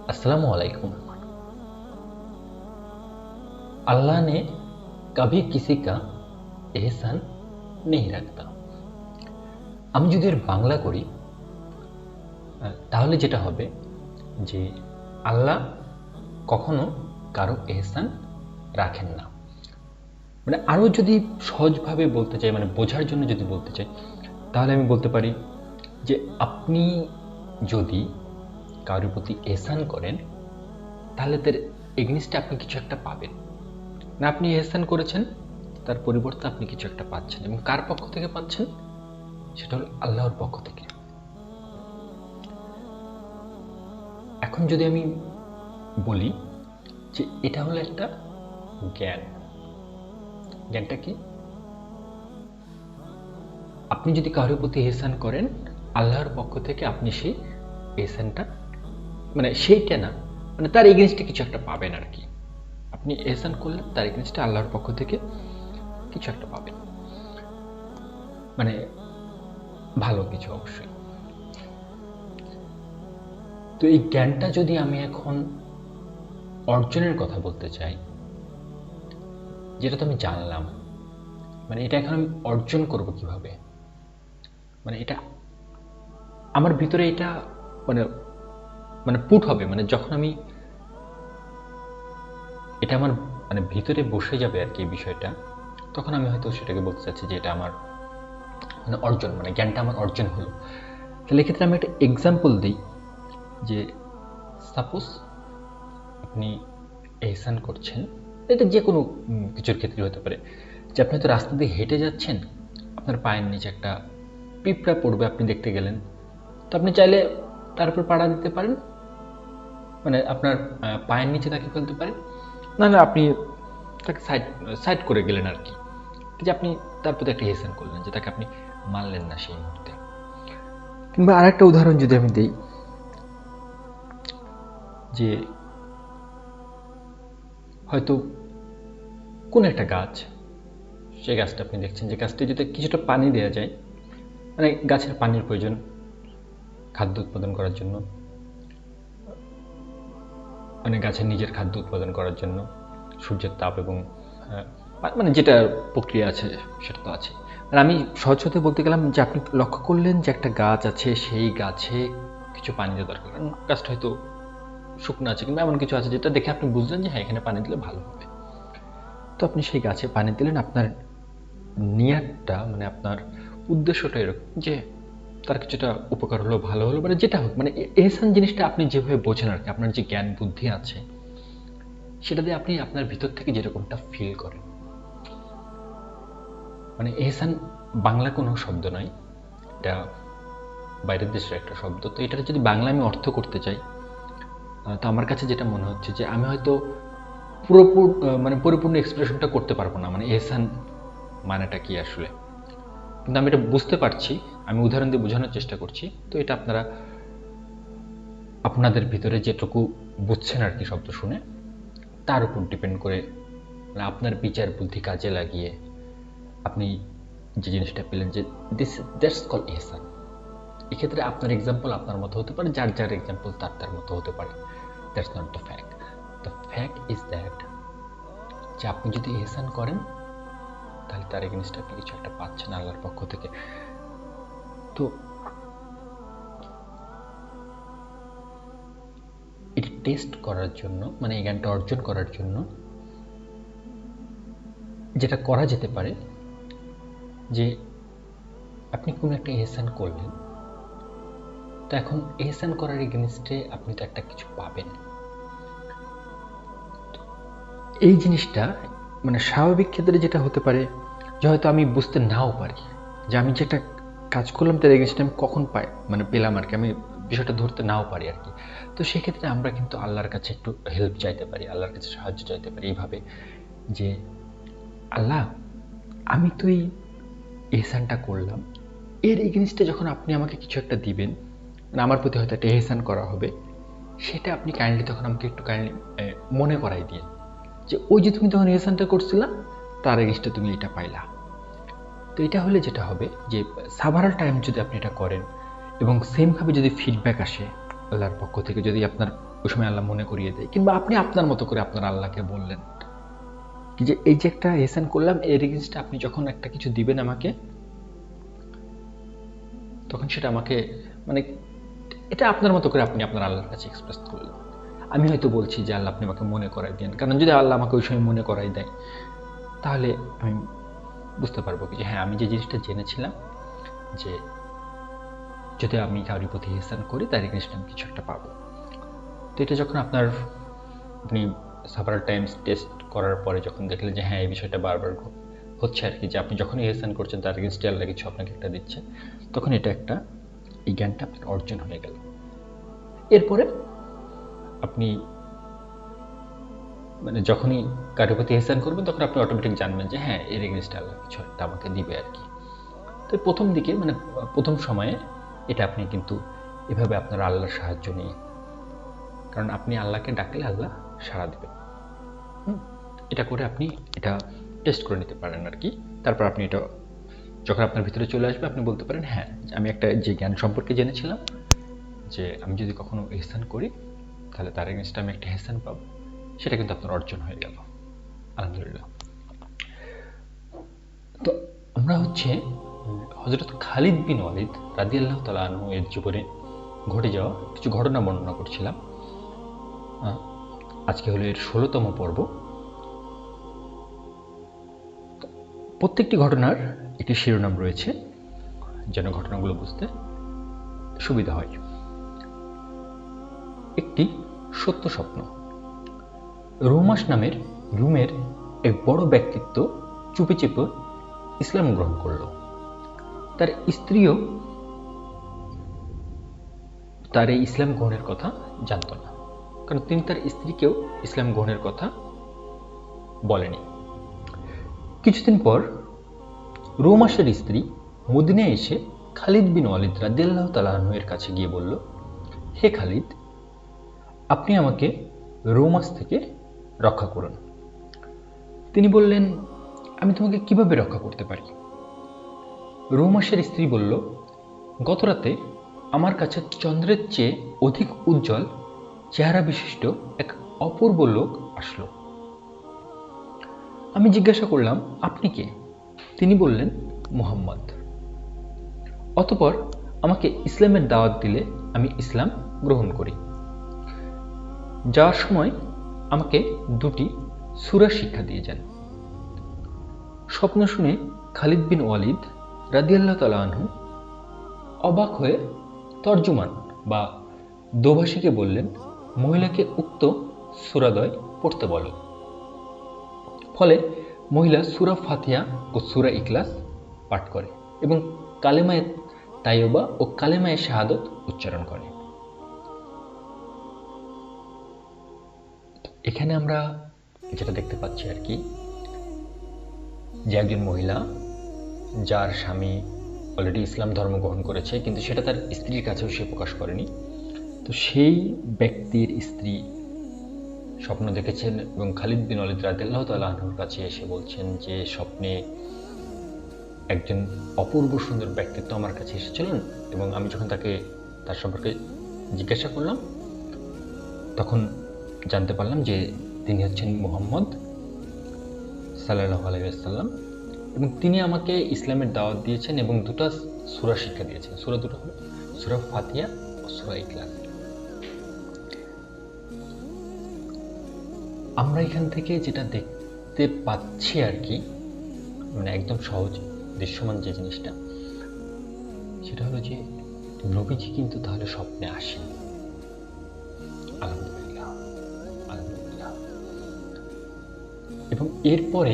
अस्सलाम वालेकुम। अल्लाह ने कभी किसी का एहसान नहीं রাখতা। আমি যদি এর বাংলা করি তাহলে যেটা হবে যে আল্লাহ কখনো কারো এহসান রাখেন না। মানে আরও যদি সহজভাবে বলতে চাই, মানে বোঝার জন্য যদি বলতে চাই, তাহলে আমি বলতে পারি যে আপনি যদি কারোর প্রতি এহসান করেন তাহলে তার এগেইনস্টে আপনি কিছু একটা পাবেন। না, আপনি এহসান করেছেন, তার পরিবর্তে আপনি কিছু একটা পাচ্ছেন, এবং কার পক্ষ থেকে পাচ্ছেন সেটা হলো আল্লাহর পক্ষ থেকে। এখন যদি আমি বলি যে এটা হলো একটা জ্ঞান। জ্ঞানটা কি? আপনি যদি কারোর প্রতি এহসান করেন, আল্লাহর পক্ষ থেকে আপনি সেই এহসানটা, মানে সেইটা না, মানে তার এগেনস্টে কিছু একটা পাবেন আর কি। আপনি এহসান করলেন, তার এগেনস্টে আল্লাহর পক্ষ থেকে কিছু একটা পাবেন, মানে ভালো কিছু অবশ্যই। তো এই জ্ঞানটা যদি আমি এখন অর্জনের কথা বলতে চাই, যেটা তো আমি জানলাম, মানে এটা এখন আমি অর্জন করব কিভাবে? মানে এটা আমার ভিতরে এটা মানে মানে পুট হবে, মানে যখন আমি এটা আমার মানে ভিতরে বসে যাবে আর কি এই বিষয়টা, তখন আমি হয়তো সেটাকে বলতে চাচ্ছি যে এটা আমার মানে অর্জন, মানে জ্ঞানটা আমার অর্জন হলো। তাহলে এক্ষেত্রে আমি একটা এক্সাম্পল দিই যে সাপোজ আপনি এহসান করছেন, এটা যে কোনো কিছুর ক্ষেত্রে হতে পারে, যে আপনি হয়তো রাস্তা দিয়ে হেঁটে যাচ্ছেন, আপনার পায়ের নিচে একটা পিঁপড়া পড়বে, আপনি দেখতে গেলেন, তো আপনি চাইলে তার উপর পাড়া দিতে পারেন, মানে আপনার পায়ের নিচে তাকে ফেলতে পারেন, নাহলে আপনি তাকে সাইড সাইড করে গেলেন আর কি, যে আপনি তার প্রতি একটা এহসান করলেন, যে তাকে আপনি মারলেন না সেই মুহূর্তে। কিংবা আরেকটা উদাহরণ যদি আমি দিই, যে হয়তো কোন একটা গাছ, সেই গাছটা আপনি দেখছেন যে গাছটি যদি কিছুটা পানি দেওয়া যায়, মানে গাছের পানির প্রয়োজন খাদ্য উৎপাদন করার জন্য, মানে গাছের নিজের খাদ্য উৎপাদন করার জন্য সূর্যের তাপ এবং মানে যেটা প্রক্রিয়া আছে সেটা তো আছে। আর আমি সহজ হতে বলতে গেলাম যে আপনি লক্ষ্য করলেন যে একটা গাছ আছে, সেই গাছে কিছু পানি দেওয়া দরকার, কারণ গাছটা হয়তো শুকনো আছে কিংবা এমন কিছু আছে যেটা দেখে আপনি বুঝলেন যে হ্যাঁ, এখানে পানি দিলে ভালো হবে। তো আপনি সেই গাছে পানি দিলেন, আপনার নিয়াতটা মানে আপনার উদ্দেশ্যটা এরকম যে তার কিছুটা উপকার হলো, ভালো হলো, মানে যেটা হোক, মানে এহসান জিনিসটা আপনি যেভাবে বোঝেন আর কি, আপনার যে জ্ঞান বুদ্ধি আছে সেটা দিয়ে আপনি আপনার ভিতর থেকে যেরকমটা ফিল করেন। মানে এহসান বাংলা কোনো শব্দ নয়, এটা বাইরের দেশের একটা শব্দ। তো এটার যদি বাংলা আমি অর্থ করতে চাই, তো আমার কাছে যেটা মনে হচ্ছে যে আমি হয়তো মানে পরিপূর্ণ এক্সপ্রেশনটা করতে পারবো না, মানে এহসান মানেটা কি আসলে, কিন্তু আমি এটা বুঝতে পারছি, আমি উদাহরণ দিয়ে বোঝানোর চেষ্টা করছি। তো এটা আপনারা আপনাদের ভিতরে যেটুকু বুঝছেন আর কি শব্দ শুনে, তার উপর ডিপেন্ড করে, মানে আপনার বিচার বুদ্ধি কাজে লাগিয়ে আপনি যে জিনিসটা পেলেন যে দ্যাটস কল এহসান। এক্ষেত্রে আপনার এক্সাম্পল আপনার মতো হতে পারে, যার যার এক্সাম্পল তার তার মতো হতে পারে। That's not the fact. The fact is that যে আপনি যদি এহসান করেন তাহলে তার এগেনস্টে আপনি কিছু একটা পাচ্ছেন আল্লাহর পক্ষ থেকে। তো এটি টেস্ট করার জন্য, মানে এই জ্ঞানটা অর্জন করার জন্য যেটা করা যেতে পারে, যে আপনি কোনো একটা এহসান করলেন, তো এখন এহসান করার এগেনস্টে আপনি তো একটা কিছু পাবেন। এই জিনিসটা মানে স্বাভাবিক ক্ষেত্রে যেটা হতে পারে যে হয়তো আমি বুঝতে নাও পারি যে আমি যে একটা কাজ করলাম তার এগেনস্টে আমি কখন পাই, মানে পেলাম আর কি, আমি বিষয়টা ধরতে নাও পারি আর কি। তো সেক্ষেত্রে আমরা কিন্তু আল্লাহর কাছে একটু হেল্প চাইতে পারি, আল্লাহর কাছে সাহায্য চাইতে পারি এইভাবে যে আল্লাহ, আমি তো এই এহসানটা করলাম, এর এগেনস্টে যখন আপনি আমাকে কিছু একটা দিবেন, মানে আমার প্রতি হয়তো একটা এহসান করা হবে, সেটা আপনি কাইন্ডলি তখন আমাকে একটু কাইন্ডলি মনে করাই দিয়ে, যে ওই যে তুমি তখন এহসানটা করছিলা, তার এগেনস্টে তুমি এটা পাইলা। তো এটা হলে যেটা হবে যে সাভারাল টাইম যদি আপনি এটা করেন এবং সেমভাবে যদি ফিডব্যাক আসে আল্লাহর পক্ষ থেকে, যদি আপনার ওই সময় আল্লাহ মনে করিয়ে দেয়, কিংবা আপনি আপনার মতো করে আপনার আল্লাহকে বললেন কি যে এই যে একটা এহসান করলাম, এর এগেইনস্টে আপনি যখন একটা কিছু দিবেন আমাকে, তখন সেটা আমাকে মানে এটা আপনার মতো করে আপনি আপনার আল্লাহর কাছে এক্সপ্রেস করলেন। আমি হয়তো বলছি যে আল্লাহ আপনি আমাকে মনে করাই দেন, কারণ যদি আল্লাহ আমাকে ওই সময় মনে করাই দেয়, তাহলে আমি বুঝতে পারবো কি যে হ্যাঁ, আমি যে জিনিসটা জেনেছিলাম যে যদি আমি কারোর প্রতি ইহসান করি তার এগেইনস্টে আমি কিছু একটা পাবো। তো এটা যখন আপনি সাভারাল টাইমস টেস্ট করার পরে যখন দেখলেন যে হ্যাঁ, এই বিষয়টা বারবার হচ্ছে আর কি, যে আপনি যখন ইহসান করছেন তার এগেইনস্টে আল্লাহ কিছু আপনাকে একটা দিচ্ছে, তখন এটা একটা এই জ্ঞানটা আপনার অর্জন হয়ে গেল। এরপরে আপনি মানে যখনই কারোর প্রতি ইহসান করবেন, তখন আপনি অটোমেটিক জানবেন যে হ্যাঁ, এর এগেইনস্টে আল্লাহ কিছু একটা আমাকে দিবে আর কি। তো প্রথম দিকে মানে প্রথম সময়ে এটা আপনি কিন্তু এভাবে আপনার আল্লাহর সাহায্য নিয়ে, কারণ আপনি আল্লাহকে ডাকলে আল্লাহ সাড়া দেবে। এটা করে আপনি এটা টেস্ট করে নিতে পারেন আর কি। তারপর আপনি এটা যখন আপনার ভিতরে চলে আসবে, আপনি বলতে পারেন হ্যাঁ, আমি একটা যে জ্ঞান সম্পর্কে জেনেছিলাম যে আমি যদি কখনো ইহসান করি তাহলে তার এগেইনস্টে আমি একটা ইহসান পাবো, সেটা কিন্তু আপনার অর্জন হয়ে গেল, আলহামদুলিল্লাহ। তো আমরা হযরত খালিদ বিন ওয়ালিদ রাদিয়াল্লাহু তাআলা আনহু এর জীবনে ঘটে যাওয়া কিছু ঘটনা বর্ণনা করছিলাম। আজকে হলো এর 16তম পর্ব। প্রত্যেকটি ঘটনার একটি শিরোনাম রয়েছে যেন ঘটনাগুলো বুঝতে সুবিধা হয়। একটি সত্য স্বপ্ন। রোমাস নামের রোমের এক বড় ব্যক্তিত্ব চুপি চুপি ইসলাম গ্রহণ করল। তার স্ত্রীও তার এই ইসলাম গ্রহণের কথা জানত না, কারণ তিনি তার স্ত্রীকেও ইসলাম গ্রহণের কথা বলেনি। কিছুদিন পর রোমাসের স্ত্রী মদিনায় এসে খালিদ বিন ওয়ালিদ রাদিয়াল্লাহু তাআলা আনহু এর কাছে গিয়ে বলল, হে খালিদ, আপনি আমাকে রোমাস থেকে রক্ষা করুন। তিনি বললেন, আমি তোমাকে কিভাবে রক্ষা করতে পারি? রোমাসের স্ত্রী বলল, গতরাতে আমার কাছে চন্দ্রের চেয়ে অধিক উজ্জ্বল চেহারা বিশিষ্ট এক অপূর্ব লোক আসলো। আমি জিজ্ঞাসা করলাম, আপনি কে? তিনি বললেন, মুহাম্মদ। অতঃপর আমাকে ইসলামের দাওয়াত দিলে আমি ইসলাম গ্রহণ করি। যাওয়ার সময় আমাকে দুটি সূরা শিক্ষা দিয়ে যান। স্বপ্ন শুনে খালিদ বিন ওয়ালিদ রাদিয়াল্লাহু তাআলা আনহু অবাক হয়ে তর্জমান বা দোভাষীকে বললেন, মহিলাকে উক্ত সূরাদ্বয় পড়তে বলো। ফলে মহিলা সূরা ফাতিহা ও সূরা ইখলাস পাঠ করে এবং কালেমায়ে তাইয়্যিবা ও কালেমায়ে শাহাদাত উচ্চারণ করে। এখানে আমরা যেটা দেখতে পাচ্ছি আর কি, যে একজন মহিলা যার স্বামী অলরেডি ইসলাম ধর্ম গ্রহণ করেছে, কিন্তু সেটা তার স্ত্রীর কাছেও সে প্রকাশ করেনি। তো সেই ব্যক্তির স্ত্রী স্বপ্ন দেখেছেন এবং খালিদ বিন ওয়ালিদ রাদিয়াল্লাহু তাআলা আনহুর কাছে এসে বলছেন যে স্বপ্নে একজন অপূর্ব সুন্দর ব্যক্তিত্ব আমার কাছে এসেছিলেন, এবং আমি যখন তার সম্পর্কে জিজ্ঞাসা করলাম, তখন জানতে পারলাম যে তিনি হচ্ছেন মুহাম্মদ সাল্লাল্লাহু আলাইহি ওয়াসাল্লাম, এবং তিনি আমাকে ইসলামের দাওয়াত দিয়েছেন এবং দুটো সূরা শিক্ষা দিয়েছেন। সূরা দুটো হলো সূরা ফাতিহা ও সূরা ইখলাস। আমরা এখান থেকে যেটা দেখতে পাচ্ছি আর কি, মানে একদম সহজ দৃশ্যমান যে জিনিসটা, সেটা হলো যে নবীজি কিন্তু তাহলে স্বপ্নে আসেন। আলহামদুলিল্লাহ, আলহামদুলিল্লাহ। এবং এরপরে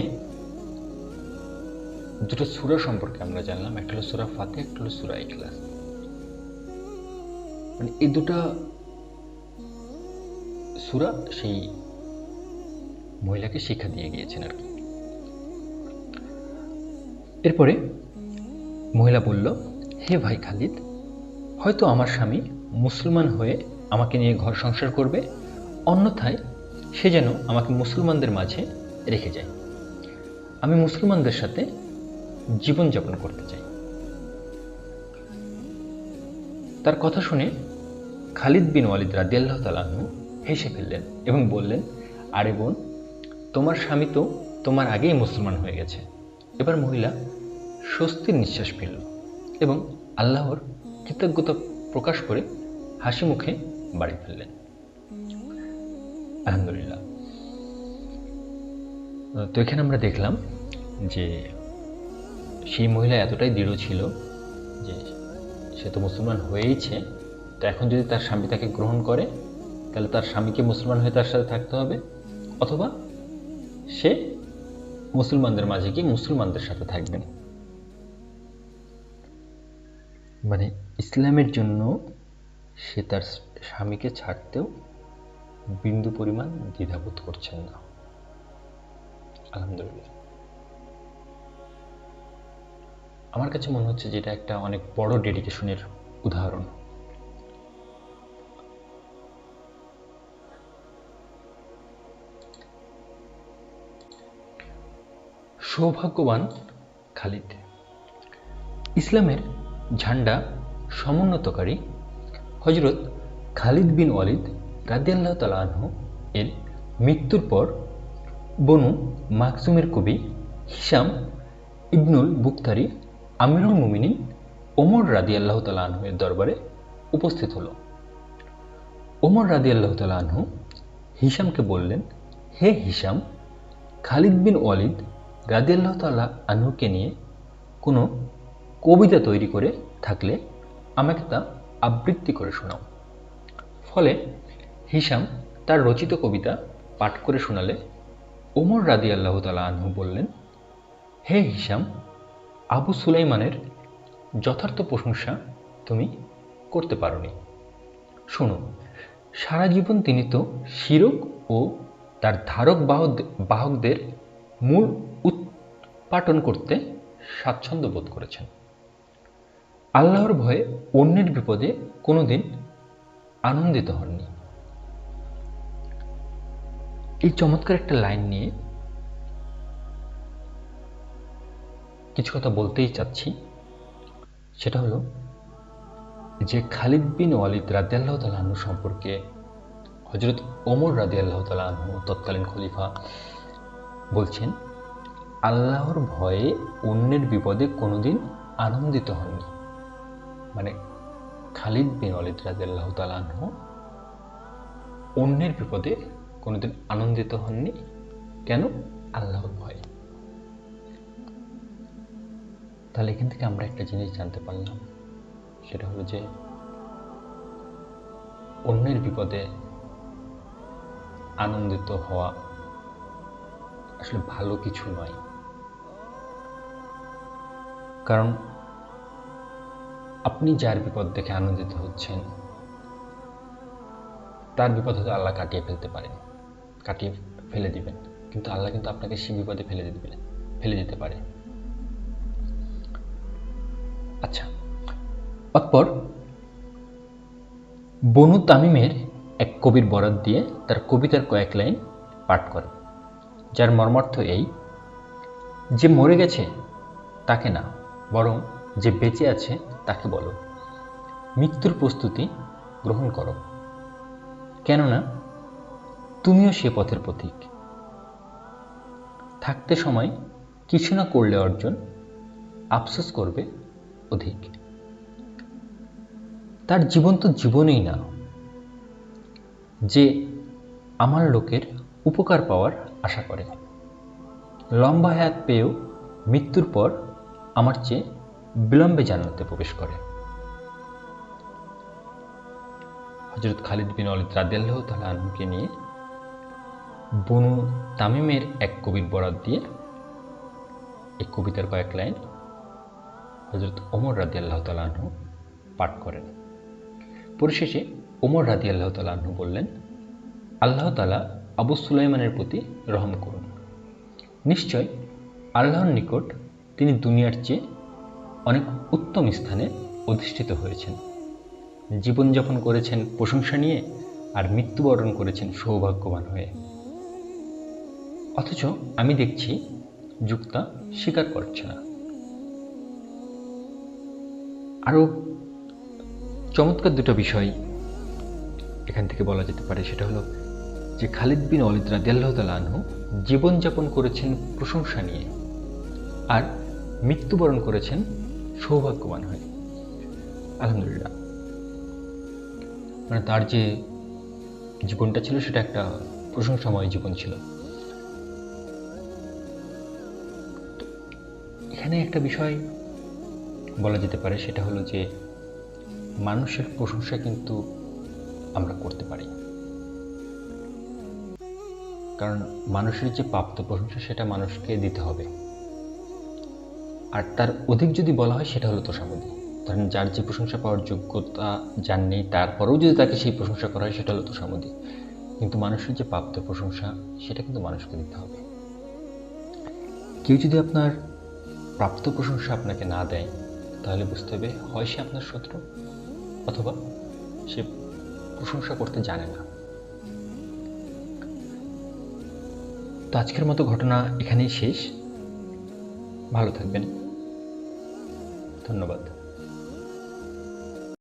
দুটো সূরা সম্পর্কে আমরা জানলাম, একটা হলো সূরা ফাতিহা, একটা হলো সূরা ইখলাস। মানে এই দুটো সূরা সেই মহিলাকে শিক্ষা দিয়ে গিয়েছেন আর কি। এরপরে মহিলা বলল, হে ভাই খালিদ, হয়তো আমার স্বামী মুসলমান হয়ে আমাকে নিয়ে ঘর সংসার করবে, অন্যথায় সে যেন আমাকে মুসলমানদের মাঝে রেখে যায়। আমি মুসলমানদের সাথে জীবনযাপন করতে চাই। তার কথা শুনে খালিদ বিন ওয়ালিদ রাদিয়াল্লাহু তাআলা আনহু হেসে ফেললেন এবং বললেন, আরে বোন, তোমার স্বামী তো তোমার আগেই মুসলমান হয়ে গেছে। এবার মহিলা স্বস্তির নিঃশ্বাস ফেলল এবং আল্লাহর কৃতজ্ঞতা প্রকাশ করে হাসি মুখে বাড়ি ফেললেন। আলহামদুলিল্লাহ। তো এখানে আমরা দেখলাম যে সেই মহিলা এতটাই দৃঢ় ছিল যে সে তো মুসলমান হয়েইছে, তো এখন যদি তার স্বামী তাকে গ্রহণ করে তাহলে তার স্বামীকে মুসলমান হয়ে তার সাথে থাকতে হবে, অথবা সে মুসলমানদের মাঝে গিয়ে মুসলমানদের সাথে থাকবেন। মানে ইসলামের জন্য সে তার স্বামীকে ছাড়তেও বিন্দু পরিমাণ দ্বিধাবোধ করছেন না। আলহামদুলিল্লাহ। আমার কাছে মনে হচ্ছে যে এটা একটা অনেক বড় ডেডিকেশনের উদাহরণ। সৌভাগ্যবান খালিদ। ইসলামের ঝান্ডা সমুন্নতকারী হযরত খালিদ বিন ওয়ালিদ রাদিয়াল্লাহু তাআলা আনহু এর মৃত্যুর পর বনু মাখজুমের কবি হিশাম ইবনুল বুখতারি আমিরুল মুমিনিন ওমর রাদিয়াল্লাহু তাআলা আনহু এর দরবারে উপস্থিত হলো। ওমর রাদিয়াল্লাহু তাআলা আনহু হিশামকে বললেন, হে হিশাম, খালিদ বিন ওয়ালিদ রাদিয়াল্লাহু তাআলা আনহুকে নিয়ে কোনো কবিতা তৈরি করে থাকলে আমাকে তা আবৃত্তি করে শোনাও। ফলে হিশাম তার রচিত কবিতা পাঠ করে শোনালে ওমর রাদিয়াল্লাহু তাআলা আনহু বললেন, হে হিশাম, আবু সুলাইমানের যথার্থ প্রশংসা তুমি করতে পারোনি। শোনো, সারা জীবন তিনি তো শিরক ও তার ধারক বাহকদের মূল উৎপাটন করতে স্বাচ্ছন্দ্য বোধ করেছেন। আল্লাহর ভয়ে অন্যের বিপদে কোনোদিন আনন্দিত হননি। এই চমৎকার একটা লাইন নিয়ে কিছু কথা বলতেই চাচ্ছি। সেটা হলো যে খালিদ বিন ওয়ালিদ রাদিয়াল্লাহু তাআলা আনহু সম্পর্কে হযরত ওমর রাদিয়াল্লাহু তাআলা আনহু তৎকালীন খলিফা বলছেন, আল্লাহর ভয়ে অন্যের বিপদে কোনোদিন আনন্দিত হননি। মানে খালিদ বিন ওয়ালিদ রাদিয়াল্লাহু তাআলা আনহু অন্যের বিপদে কোনোদিন আনন্দিত হননি। কেন? আল্লাহর ভয়ে। তাহলে এখান থেকে আমরা একটা জিনিস জানতে পারলাম, সেটা হলো যে অন্যের বিপদে আনন্দিত হওয়া আসলে ভালো কিছু নয়। কারণ আপনি যার বিপদ দেখে আনন্দিত হচ্ছেন, তার বিপদ হয়তো আল্লাহ কাটিয়ে ফেলে দিবেন, কিন্তু আল্লাহ কিন্তু আপনাকে সেই বিপদে ফেলে দিতে পারে। আচ্ছা, অতঃপর বনু তামিমের এক কবির বরাত দিয়ে তার কবিতার কয়েক লাইন পাঠ করে, যার মর্মার্থ এই, যে মরে গেছে তাকে না, বরং যে বেঁচে আছে তাকে বলো, মৃত্যুর প্রস্তুতি গ্রহণ করো, কেননা তুমিও সে পথের পথিক। থাকতে সময় কিছু না করলে অর্জন, আফসোস করবে অধিক। তার জীবন তো জীবনই না, যে আমার লোকের উপকার পাওয়ার আশা করে। লম্বা হায়াত পেয়েও মৃত্যুর পর আমার চেয়ে বিলম্বে জান্নাতে প্রবেশ করে। হযরত খালিদ বিন ওয়ালিদ রাদিয়াল্লাহু তাআলা আনহুকে নিয়ে বনু তামিমের এক কবির বরাত দিয়ে এই কবিতার কয়েক লাইন হযরত ওমর রাদিয়াল্লাহু তাআলা আনহু পাঠ করেন। পরিশেষে ওমর রাদিয়াল্লাহু তাআলা আনহু বললেন, আল্লাহ তাআলা আবু সুলাইমানের প্রতি রহম করুন। নিশ্চয় আল্লাহর নিকট তিনি দুনিয়ার চেয়ে অনেক উত্তম স্থানে অধিষ্ঠিত হয়েছেন, জীবনযাপন করেছেন প্রশংসা নিয়ে, আর মৃত্যুবরণ করেছেন সৌভাগ্যবান হয়ে। অথচ আমি দেখছি যুক্তা স্বীকার করছে না। আরও চমৎকার দুটো বিষয় এখান থেকে বলা যেতে পারে সেটা হলো যে খালিদ বিন ওয়ালিদ রাদিয়াল্লাহু তাআলা আনহু জীবনযাপন করেছেন প্রশংসা নিয়ে, আর মৃত্যুবরণ করেছেন সৌভাগ্যবান হয়ে। আলহামদুলিল্লাহ, মানে তার যে জীবনটা ছিল সেটা একটা প্রশংসাময় জীবন ছিল। এখানে একটা বিষয় বলা যেতে পারে সেটা হলো যে মানুষের প্রশংসা কিন্তু আমরা করতে পারি, কারণ মানুষের যে প্রাপ্ত প্রশংসা সেটা মানুষকে দিতে হবে, আর তার অধিক যদি বলা হয় সেটা হলো তোষামোদী। ধরেন যার যে প্রশংসা পাওয়ার যোগ্যতা যার নেই, তারপরেও যদি তাকে সেই প্রশংসা করা হয় সেটা হলো তোষামোদী। কিন্তু মানুষের যে প্রাপ্ত প্রশংসা সেটা কিন্তু মানুষকে দিতে হবে। কেউ যদি আপনার প্রাপ্ত প্রশংসা আপনাকে না দেয়, তাহলে বুঝতে হবে হয় সে আপনার শত্রু, অথবা সে প্রশংসা করতে জানে না। তো আজকের মতো ঘটনা এখানেই শেষ। ভালো থাকবেন, ধন্যবাদ।